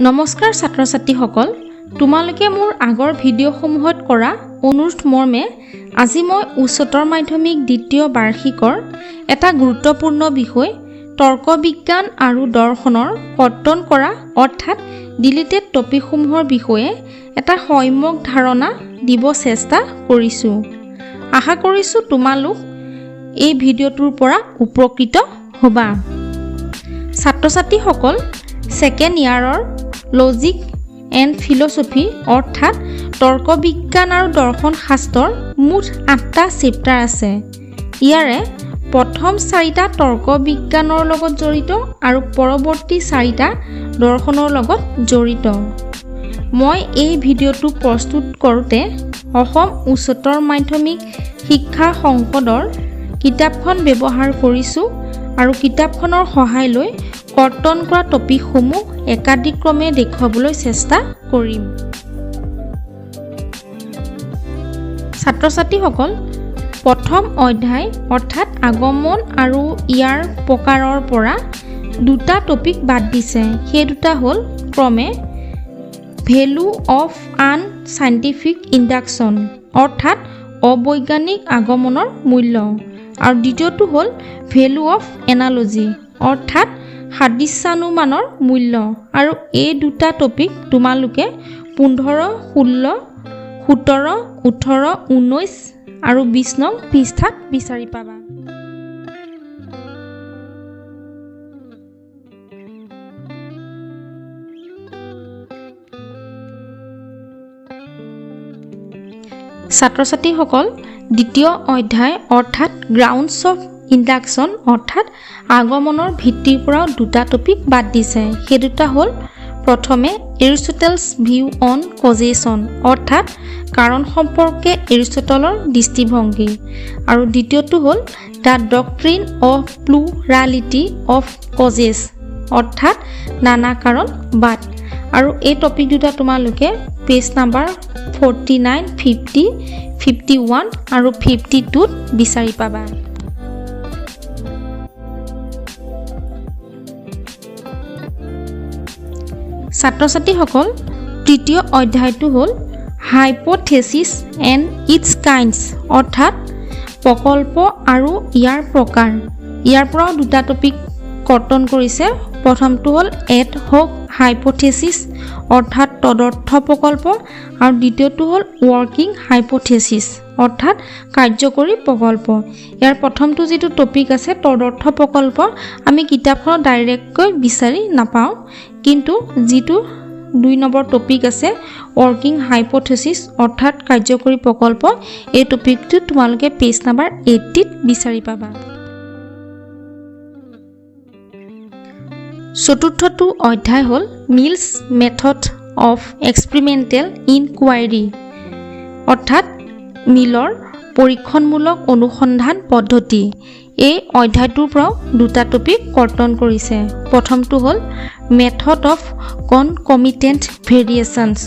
নমস্কাৰ ছাত্ৰ ছাত্ৰীসকল, তোমালোকে মোৰ আগৰ ভিডিঅ'সমূহত কৰা অনুৰোধ মৰ্মে আজি মই উচ্চতৰ মাধ্যমিক দ্বিতীয় বাৰ্ষিকৰ এটা গুৰুত্বপূৰ্ণ বিষয় তৰ্ক বিজ্ঞান আৰু দৰ্শনৰ কৰ্তন কৰা অৰ্থাৎ ডিলিটেড টপিকসমূহৰ বিষয়ে এটা সম্যক ধাৰণা দিব চেষ্টা কৰিছোঁ। আশা কৰিছোঁ তোমালোক এই ভিডিঅ'টোৰ পৰা উপকৃত হ'বা। ছাত্ৰ ছাত্ৰীসকল, ছেকেণ্ড ইয়াৰৰ লজিক এণ্ড ফিলচফি অৰ্থাৎ তৰ্ক বিজ্ঞান আৰু দৰ্শন শাস্ত্ৰৰ মুঠ 8টা চেপ্টাৰ আছে। ইয়াৰে প্ৰথম 4টা তৰ্ক বিজ্ঞানৰ লগত জড়িত আৰু পৰৱৰ্তী 4টা দৰ্শনৰ লগত জড়িত। মই এই ভিডিঅ'টো প্ৰস্তুত কৰোঁতে অসম উচ্চতৰ মাধ্যমিক শিক্ষা সংসদৰ কিতাপখন ব্যৱহাৰ কৰিছোঁ আৰু কিতাপখনৰ সহায় লৈ কৰ্তন কৰা টপিকসমূহ একাদিক্ৰমে দেখুৱাবলৈ চেষ্টা কৰিম। ছাত্ৰ ছাত্ৰীসকল, প্ৰথম অধ্যায় অৰ্থাৎ আগমন আৰু ইয়াৰ প্ৰকাৰৰ পৰা 2টা টপিক বাদ দিছে। সেই 2টা হ'ল ক্ৰমে value of an scientific induction অৰ্থাৎ অবৈজ্ঞানিক আগমনৰ মূল্য, আৰু দ্বিতীয়টো হ'ল ভেলু অফ এনালজি অৰ্থাৎ সাদৃশ্যানুমানৰ মূল্য। আৰু এই 2টা টপিক তোমালোকে 15, 16, 17, 18, 19 আৰু 20 নং পৃষ্ঠাত বিচাৰি পাবা। ছাত্ৰ ছাত্ৰীসকল, দ্বিতীয় অধ্যায় অৰ্থাৎ গ্ৰাউণ্ডছ অফ ইণ্ডাকশ্যন অৰ্থাৎ আগমনৰ ভিত্তিৰ পৰাও 2টা টপিক বাদ দিছে। সেই 2টা হ'ল প্ৰথমে এৰিষ্টটলছ ভিউ অন কজেশ্যন অৰ্থাৎ কাৰণ সম্পৰ্কে এৰিষ্টটলৰ দৃষ্টিভংগী, আৰু দ্বিতীয়টো হ'ল the doctrine of plurality of causes অৰ্থাৎ নানা কাৰণ বাদ। আৰু এই টপিক 2টা তোমালোকে পেজ নাম্বাৰ 49, 50, 51 আৰু 52ত বিচাৰি পাবা। ছাত্ৰ ছাত্ৰীসকল, তৃতীয় অধ্যায়টো হ'ল হাইপ'থেচিছ এণ্ড ইটছ কাইণ্ডছ অৰ্থাৎ প্ৰকল্প আৰু ইয়াৰ প্ৰকাৰ। ইয়াৰ পৰাও 2টা টপিক কৰ্তন কৰিছে। প্ৰথমটো হ'ল এড হক হাইপ'থেচিছ অৰ্থাৎ তদৰ্থ প্ৰকল্প, আৰু দ্বিতীয়টো হ'ল ৱৰ্কিং হাইপ'থেচিছ অৰ্থাৎ কাৰ্যকৰী প্ৰকল্প। ইয়াৰ প্ৰথমটো যিটো টপিক আছে তদৰ্থ প্ৰকল্প, আমি কিতাপখনত ডাইৰেক্টকৈ বিচাৰি নাপাওঁ, কিন্তু যিটো 2 নম্বৰ টপিক আছে ৱৰ্কিং হাইপ'থেচিছ অৰ্থাৎ কাৰ্যকৰী প্ৰকল্প, এই টপিকটো তোমালোকে পেজ নাম্বাৰ 80ত বিচাৰি পাবা। চতুৰ্থটো অধ্যায় হ'ল মিলছ মেথড অফ এক্সপেৰিমেণ্টেল ইনকুৱাইৰী অৰ্থাৎ মিলৰ পৰীক্ষণমূলক অনুসন্ধান পদ্ধতি। এই অধ্যায়টোৰ পৰাও 2টা টপিক কৰ্তন কৰিছে। প্ৰথমটো হ'ল মেথড অফ কনকমিটেণ্ট ভেৰিয়েশ্যনছ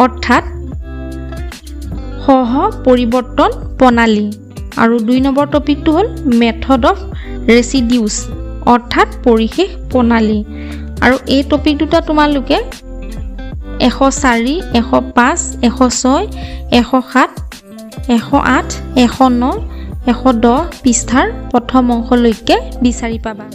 অৰ্থাৎ সহ পৰিৱৰ্তন প্ৰণালী, আৰু 2 নম্বৰ টপিকটো হ'ল মেথড অফ ৰেচিডিউছ অৰ্থাৎ পৰিশেষ প্ৰণালী। আৰু এই টপিক 2টা তোমালোকে 104, 105, 106, 107, 108, 109, 110 পৃষ্ঠাৰ প্ৰথম অংশলৈকে বিচাৰি পাবা।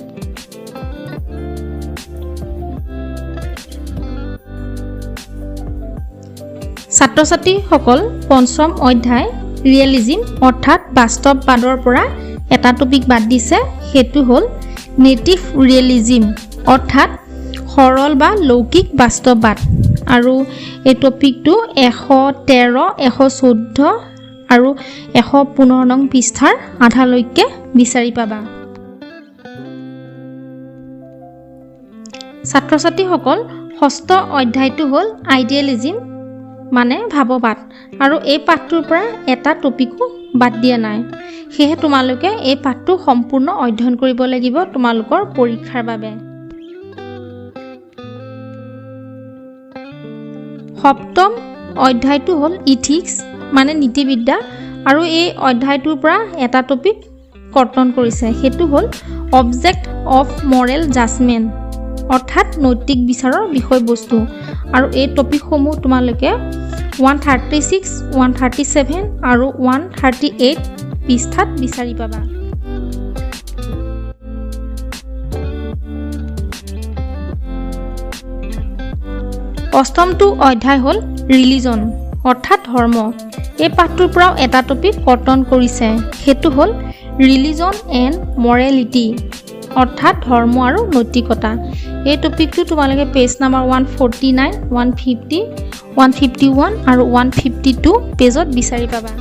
ছাত্ৰ ছাত্ৰীসকল, পঞ্চম অধ্যায় ৰিয়েলিজিম অৰ্থাৎ বাস্তৱবাদৰ পৰা এটা টপিক বাদ দিছে। সেইটো হ'ল নেটিভ ৰিয়েলিজিম অৰ্থাৎ সৰল বা লৌকিক বাস্তৱবাদ, আৰু এই টপিকটো 113, 114 আৰু 115 নং পৃষ্ঠাৰ আধালৈকে বিচাৰি পাবা। ছাত্ৰ ছাত্ৰীসকল, ষষ্ঠ অধ্যায়টো হ'ল আইডিয়েলিজিম মানে ভাৱবাদ, আৰু এই পাঠটোৰ পৰা এটা টপিকো বাদ দিয়া নাই। সেয়েহে তোমালোকে এই পাঠটো সম্পূৰ্ণ অধ্যয়ন কৰিব লাগিব তোমালোকৰ পৰীক্ষাৰ বাবে। সপ্তম অধ্যায়টো হ'ল ইথিক্স মানে নীতিবিদ্যা, আৰু এই অধ্যায়টোৰ পৰা এটা টপিক কৰ্তন কৰিছে। সেইটো হ'ল অবজেক্ট অফ মৰেল জাজমেণ্ট অৰ্থাৎ নৈতিক বিচাৰৰ বিষয়বস্তু আৰু এই টপিকসমূহ তোমালোকে 136, 137 আৰু 138 পৃষ্ঠাত বিচাৰি পাবা। অষ্টমটো অধ্যায় হ'ল ৰিলিজন অৰ্থাৎ ধৰ্ম। এই পাঠটোৰ পৰাও এটা টপিক কৰ্তন কৰিছে, সেইটো হ'ল ৰিলিজন এণ্ড মৰেলিটি অৰ্থাৎ ধৰ্ম আৰু নৈতিকতা। এই টপিকটো তোমালোকে পেজ নাম্বাৰ 149, 150, 151 আৰু 152 পেজত বিচাৰি পাবা।